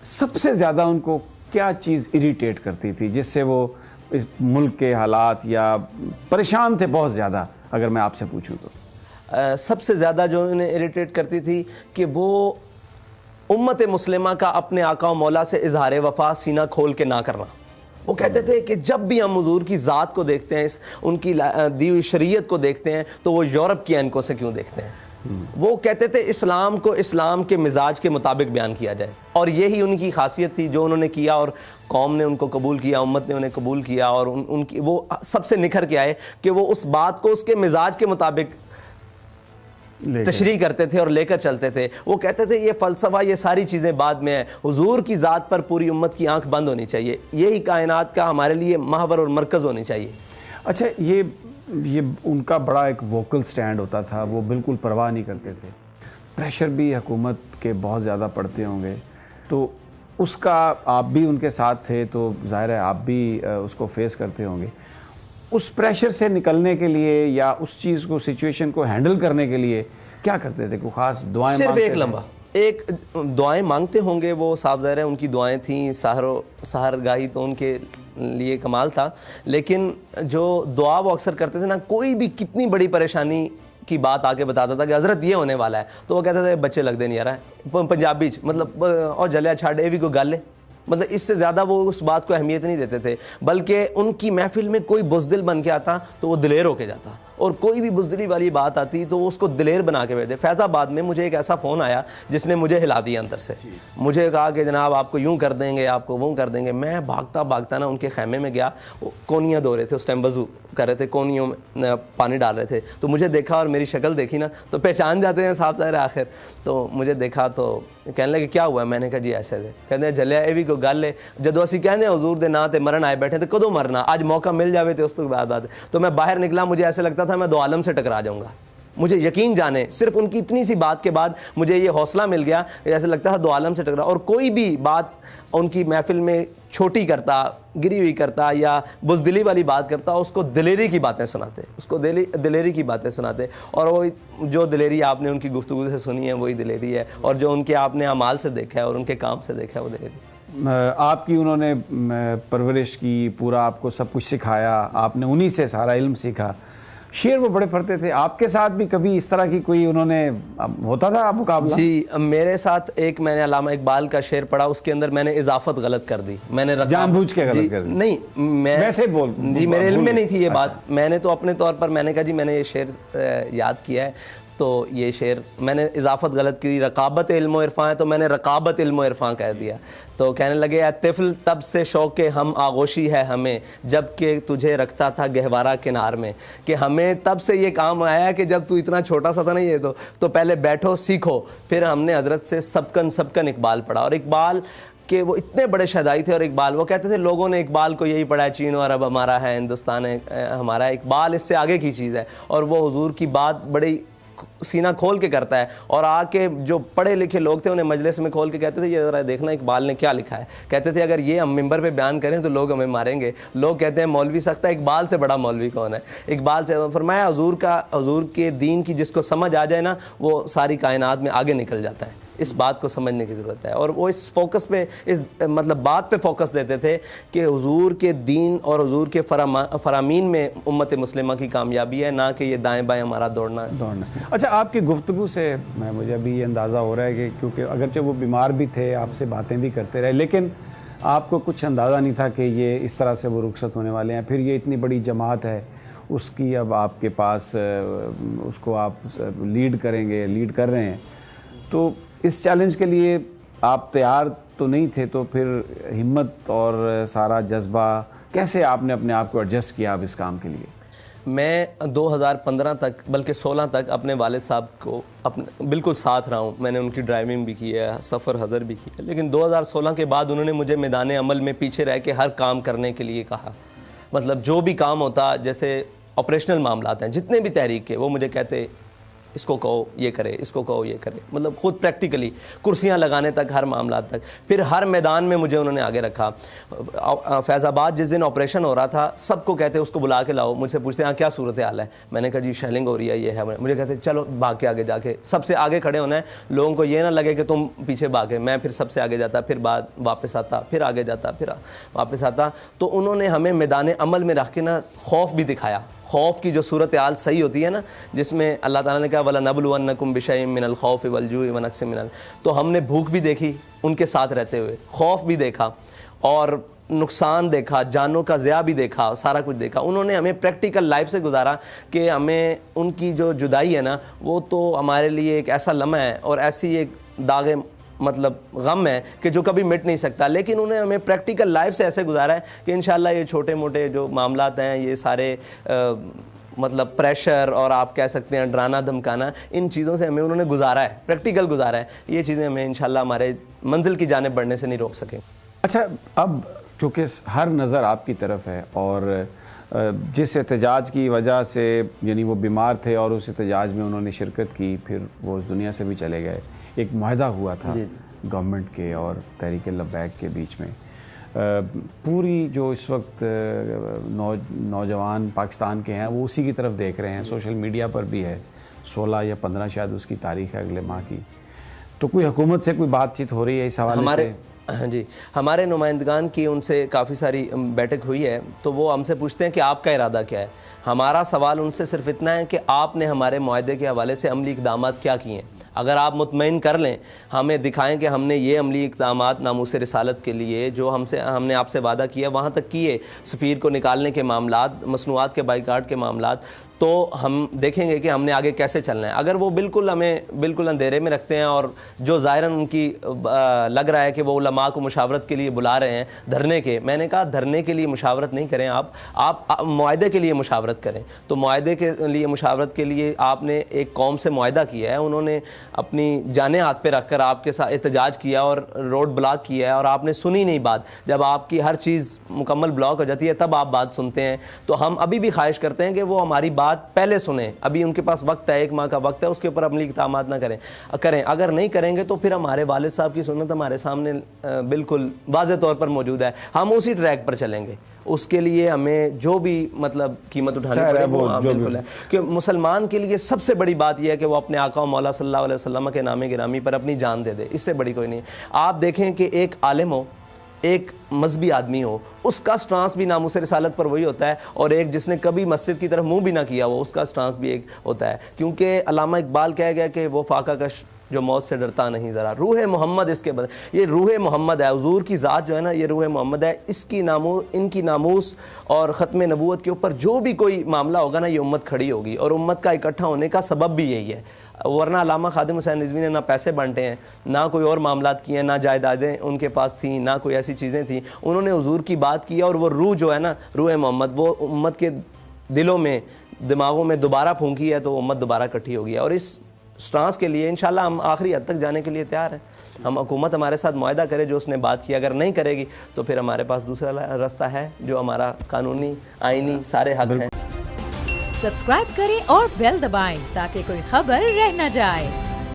سب سے زیادہ ان کو کیا چیز اریٹیٹ کرتی تھی جس سے وہ اس ملک کے حالات یا پریشان تھے بہت زیادہ، اگر میں آپ سے پوچھوں تو؟ سب سے زیادہ جو انہیں اریٹیٹ کرتی تھی کہ وہ امت مسلمہ کا اپنے آقا و مولا سے اظہار وفا سینہ کھول کے نہ کرنا. وہ کہتے تھے کہ جب بھی ہم حضور کی ذات کو دیکھتے ہیں، ان کی دی ہوئی شریعت کو دیکھتے ہیں، تو وہ یورپ کی اینکوں سے کیوں دیکھتے ہیں. وہ کہتے تھے اسلام کو اسلام کے مزاج کے مطابق بیان کیا جائے، اور یہی ان کی خاصیت تھی جو انہوں نے کیا، اور قوم نے ان کو قبول کیا، امت نے انہیں قبول کیا، اور ان کی وہ سب سے نکھر کے آئے کہ وہ اس بات کو اس کے مزاج کے مطابق تشریح کرتے تھے اور لے کر چلتے تھے. وہ کہتے تھے یہ فلسفہ، یہ ساری چیزیں بعد میں ہیں، حضور کی ذات پر پوری امت کی آنکھ بند ہونی چاہیے، یہی کائنات کا ہمارے لیے محور اور مرکز ہونی چاہیے. اچھا، یہ ان کا بڑا ایک ووکل سٹینڈ ہوتا تھا، وہ بالکل پرواہ نہیں کرتے تھے. پریشر بھی حکومت کے بہت زیادہ پڑتے ہوں گے، تو اس کا آپ بھی ان کے ساتھ تھے تو ظاہر ہے آپ بھی اس کو فیس کرتے ہوں گے. اس پریشر سے نکلنے کے لیے یا اس چیز کو، سچویشن کو ہینڈل کرنے کے لیے کیا کرتے تھے؟ کوئی خاص دعائیں صرف مانگتے ایک لمبا ایک دعائیں مانگتے ہوں گے، وہ صاف ظاہر ہے ان کی دعائیں تھیں، سحر گاہی تو ان کے لیے کمال تھا. لیکن جو دعا وہ اکثر کرتے تھے نا، کوئی بھی کتنی بڑی پریشانی کی بات آ کے بتاتا تھا کہ حضرت یہ ہونے والا ہے، تو وہ کہتے تھے بچے لگ دے نہیں آ رہا ہے پنجابی مطلب، اور جلیا چھاڑ یہ بھی کوئی گل ہے. مطلب اس سے زیادہ وہ اس بات کو اہمیت نہیں دیتے تھے، بلکہ ان کی محفل میں کوئی بزدل بن کے آتا تو وہ دلیر ہو کے جاتا، اور کوئی بھی بزدلی والی بات آتی تو وہ اس کو دلیر بنا کے بیٹھتے. فیض آباد میں مجھے ایک ایسا فون آیا جس نے مجھے ہلا دیا اندر سے. مجھے کہا کہ جناب آپ کو یوں کر دیں گے، آپ کو وہ کر دیں گے. میں بھاگتا نا ان کے خیمے میں گیا، کونیاں دھو رہے تھے، اس ٹائم وضو کر رہے تھے، کونیوں میں پانی ڈال رہے تھے. تو مجھے دیکھا اور میری شکل دیکھی نا تو پہچان جاتے ہیں صاحب ظاہر آخر. تو مجھے دیکھا تو کہنے لگے کیا ہوا ہے؟ میں نے کہا جی ایسے تھے. کہتے ہیں جلیا یہ بھی کوئی گل ہے، جدو اسی کہنے حضور دے نا تے مرن آئے بیٹھے تھے، کدو مرنا؟ آج موقع مل جاوے تو اس تو بعد بات. تو میں باہر نکلا، مجھے ایسے لگتا تھا میں دو عالم سے ٹکرا جاؤں گا. مجھے یقین جانے صرف ان کی اتنی سی بات کے بعد مجھے یہ حوصلہ مل گیا کہ ایسے لگتا تھا دو عالم سے ٹکرا. اور کوئی بھی بات ان کی محفل میں چھوٹی کرتا، گری ہوئی کرتا یا بزدلی والی بات کرتا، اس کو دلیری کی باتیں سناتے، اس کو دلیری کی باتیں سناتے. اور وہ جو دلیری آپ نے ان کی گفتگو سے سنی ہے وہی دلیری ہے، اور جو ان کے آپ نے اعمال سے دیکھا ہے اور ان کے کام سے دیکھا ہے وہ دلیری. آپ کی انہوں نے پرورش کی، پورا آپ کو سب کچھ سکھایا، آپ نے انہی سے سارا علم سیکھا. شعر وہ بڑے پڑھتے تھے. آپ کے ساتھ بھی کبھی اس طرح کی کوئی انہوں نے ہوتا تھا مقابلہ؟ جی میرے ساتھ ایک میں نے علامہ اقبال کا شعر پڑھا، اس کے اندر میں نے اضافت غلط کر دی. میں نے جان بوجھ کے غلط کر دی؟ نہیں، میں ویسے بول جی میرے علم میں نہیں تھی یہ بات. میں نے تو اپنے طور پر میں نے کہا جی میں نے یہ شعر یاد کیا ہے، تو یہ شعر میں نے اضافت غلط کی. رقابت علم و عرفاں ہے تو میں نے رقابت علم و عرفاں کہہ دیا. تو کہنے لگے اے طفل تب سے شوق ہم آغوشی ہے ہمیں، جب کہ تجھے رکھتا تھا گہوارہ کنار میں. کہ ہمیں تب سے یہ کام آیا کہ جب تو اتنا چھوٹا سا تھا نا، یہ تو پہلے بیٹھو سیکھو. پھر ہم نے حضرت سے سبکن اقبال پڑھا. اور اقبال کہ وہ اتنے بڑے شہدائی تھے، اور اقبال وہ کہتے تھے لوگوں نے اقبال کو یہی پڑھا ہے، چین و عرب ہمارا ہے، ہندوستان ہے ہمارا. اقبال اس سے آگے کی چیز ہے، اور وہ حضور کی بات بڑی سینہ کھول کے کرتا ہے. اور آ کے جو پڑھے لکھے لوگ تھے انہیں مجلس میں کھول کے کہتے تھے یہ ذرا دیکھنا اقبال نے کیا لکھا ہے. کہتے تھے اگر یہ ہم ممبر پہ بیان کریں تو لوگ ہمیں ماریں گے. لوگ کہتے ہیں مولوی سخت ہے، اقبال سے بڑا مولوی کون ہے؟ اقبال سے فرمایا حضور کے دین کی جس کو سمجھ آ جائے نا، وہ ساری کائنات میں آگے نکل جاتا ہے. اس بات کو سمجھنے کی ضرورت ہے. اور وہ اس فوکس پہ، اس مطلب بات پہ فوکس دیتے تھے کہ حضور کے دین اور حضور کے فرامین میں امت مسلمہ کی کامیابی ہے، نہ کہ یہ دائیں بائیں ہمارا دوڑنا. اچھا، آپ کی گفتگو سے مجھے ابھی یہ اندازہ ہو رہا ہے کہ کیونکہ اگرچہ وہ بیمار بھی تھے، آپ سے باتیں بھی کرتے رہے، لیکن آپ کو کچھ اندازہ نہیں تھا کہ یہ اس طرح سے وہ رخصت ہونے والے ہیں. پھر یہ اتنی بڑی جماعت ہے، اس کی اب آپ کے پاس اس کو آپ لیڈ کر رہے ہیں. تو اس چیلنج کے لیے آپ تیار تو نہیں تھے، تو پھر ہمت اور سارا جذبہ کیسے آپ نے اپنے آپ کو ایڈجسٹ کیا اب اس کام کے لیے؟ میں 2015 تک بلکہ 16 تک اپنے والد صاحب کو بالکل ساتھ رہا ہوں. میں نے ان کی ڈرائیونگ بھی کی ہے، سفر حضر بھی کیا. لیکن 2016 کے بعد انہوں نے مجھے میدان عمل میں پیچھے رہ کے ہر کام کرنے کے لیے کہا. مطلب جو بھی کام ہوتا، جیسے آپریشنل معاملات ہیں جتنے بھی تحریک کے، وہ مجھے کہتے اس کو کہو یہ کرے, اس کو کہو یہ کرے, مطلب خود پریکٹیکلی کرسیاں لگانے تک, ہر معاملات تک. پھر ہر میدان میں مجھے انہوں نے آگے رکھا. فیض آباد جس دن آپریشن ہو رہا تھا, سب کو کہتے اس کو بلا کے لاؤ, مجھ سے پوچھتے ہیں کیا صورت حال ہے, میں نے کہا جی شیلنگ ہو رہی ہے, یہ ہے. مجھے کہتے چلو بھاگ کے آگے جا کے سب سے آگے کھڑے ہونا ہے, لوگوں کو یہ نہ لگے کہ تم پیچھے بھاگے. میں پھر سب سے آگے جاتا, پھر بعد واپس آتا, پھر آگے جاتا, پھر واپس آتا. تو انہوں نے ہمیں میدان عمل میں رکھ کے نا خوف بھی دکھایا. خوف کی جو صورتحال صحیح ہوتی ہے نا, جس میں اللہ تعالیٰ نے کہا وَلَنَبْلُوَنَّكُمْ بِشَيْءٍ مِّنَ الْخَوْفِ وَالْجُوعِ وَنَقْصٍ مِّنَ, تو ہم نے بھوک بھی دیکھی ان کے ساتھ رہتے ہوئے, خوف بھی دیکھا, اور نقصان دیکھا, جانوں کا ضیاع بھی دیکھا, سارا کچھ دیکھا. انہوں نے ہمیں پریکٹیکل لائف سے گزارا کہ ہمیں ان کی جو جدائی ہے نا, وہ تو ہمارے لیے ایک ایسا لمحہ ہے اور ایسی ایک داغ مطلب غم ہے کہ جو کبھی مٹ نہیں سکتا. لیکن انہیں ہمیں پریکٹیکل لائف سے ایسے گزارا ہے کہ انشاءاللہ یہ چھوٹے موٹے جو معاملات ہیں, یہ سارے مطلب پریشر اور آپ کہہ سکتے ہیں ڈرانا دھمکانا, ان چیزوں سے ہمیں انہوں نے گزارا ہے, پریکٹیکل گزارا ہے. یہ چیزیں ہمیں انشاءاللہ ہمارے منزل کی جانب بڑھنے سے نہیں روک سکیں. اچھا, اب کیونکہ ہر نظر آپ کی طرف ہے, اور جس احتجاج کی وجہ سے یعنی وہ بیمار تھے اور اس احتجاج میں انہوں نے شرکت کی, پھر وہ اس دنیا سے بھی چلے گئے, ایک معاہدہ ہوا تھا گورنمنٹ کے اور تحریک لبیک کے بیچ میں. پوری جو اس وقت نوجوان پاکستان کے ہیں وہ اسی کی طرف دیکھ رہے ہیں, سوشل میڈیا پر بھی ہے, 16 یا 15 شاید اس کی تاریخ ہے اگلے ماہ کی. تو کوئی حکومت سے کوئی بات چیت ہو رہی ہے اس حوالے سے؟ جی, ہمارے نمائندگان کی ان سے کافی ساری بیٹھک ہوئی ہے, تو وہ ہم سے پوچھتے ہیں کہ آپ کا ارادہ کیا ہے. ہمارا سوال ان سے صرف اتنا ہے کہ آپ نے ہمارے معاہدے کے حوالے سے عملی اقدامات کیا کیے ہیں. اگر آپ مطمئن کر لیں, ہمیں دکھائیں کہ ہم نے یہ عملی اقدامات ناموس رسالت کے لیے جو ہم نے آپ سے وعدہ کیا وہاں تک کیے, سفیر کو نکالنے کے معاملات, مصنوعات کے بائیکاٹ کے معاملات, تو ہم دیکھیں گے کہ ہم نے آگے کیسے چلنا ہے. اگر وہ ہمیں بالکل اندھیرے میں رکھتے ہیں, اور جو ظاہراً ان کی لگ رہا ہے کہ وہ علماء کو مشاورت کے لیے بلا رہے ہیں دھرنے کے, میں نے کہا دھرنے کے لیے مشاورت نہیں کریں, آپ معاہدے کے لیے مشاورت کریں. تو معاہدے کے لیے مشاورت کے لیے آپ نے ایک قوم سے معاہدہ کیا ہے, انہوں نے اپنی جانیں ہاتھ پہ رکھ کر آپ کے ساتھ احتجاج کیا اور روڈ بلاک کیا ہے, اور آپ نے سنی نہیں بات. جب آپ کی ہر چیز مکمل بلاک ہو جاتی ہے تب آپ بات سنتے ہیں. تو ہم ابھی بھی خواہش کرتے ہیں کہ وہ ہماری بات پہلے سنیں. ابھی ان کے پاس وقت ہے, 1 ماہ کا وقت ہے, اس کے اوپر عملی اقدامات نہ کریں. اگر نہیں کریں گے تو پھر ہمارے والد صاحب کی سنت ہمارے سامنے بالکل واضح طور پر موجود ہے, ہم اسی ٹریک پر چلیں گے. اس کے لیے ہمیں جو بھی مطلب قیمت اٹھانی پڑے وہ بالکل ہے, کہ مسلمان کے لیے سب سے بڑی بات یہ ہے کہ وہ اپنے آقا و مولا صلی اللہ علیہ وسلم کے نام گرامی پر اپنی جان دے دے. اس سے بڑی کوئی نہیں. آپ دیکھیں کہ ایک عالم ہو, ایک مذہبی آدمی ہو, اس کا سٹانس بھی ناموس رسالت پر وہی ہوتا ہے, اور ایک جس نے کبھی مسجد کی طرف منہ بھی نہ کیا وہ, اس کا سٹانس بھی ایک ہوتا ہے. کیونکہ علامہ اقبال کہہ گیا کہ وہ فاقہ کش جو موت سے ڈرتا نہیں ذرا, روح محمد اس کے بدن, یہ روح محمد ہے, حضور کی ذات جو ہے نا یہ روح محمد ہے. اس کی ان کی ناموس اور ختم نبوت کے اوپر جو بھی کوئی معاملہ ہوگا نا, یہ امت کھڑی ہوگی, اور امت کا اکٹھا ہونے کا سبب بھی یہی ہے. ورنہ علامہ خادم حسین رضوی نے نہ پیسے بانٹے ہیں, نہ کوئی اور معاملات کیے ہیں, نہ جائیدادیں ان کے پاس تھیں, نہ کوئی ایسی چیزیں تھیں. انہوں نے حضور کی بات کی, اور وہ روح جو ہے نا, روح محمد, وہ امت کے دلوں میں دماغوں میں دوبارہ پھونکی ہے, تو امت دوبارہ اکٹھی ہوگی. اور اس سٹانس کے لیے انشاءاللہ ہم آخری حد تک جانے کے لیے تیار ہیں. ہم حکومت ہمارے ساتھ معاہدہ کرے جو اس نے بات کی, اگر نہیں کرے گی تو پھر ہمارے پاس دوسرا راستہ ہے جو ہمارا قانونی آئینی سارے حق ہیں. سبسکرائب کریں اور بیل دبائیں تاکہ کوئی خبر رہ نہ جائے.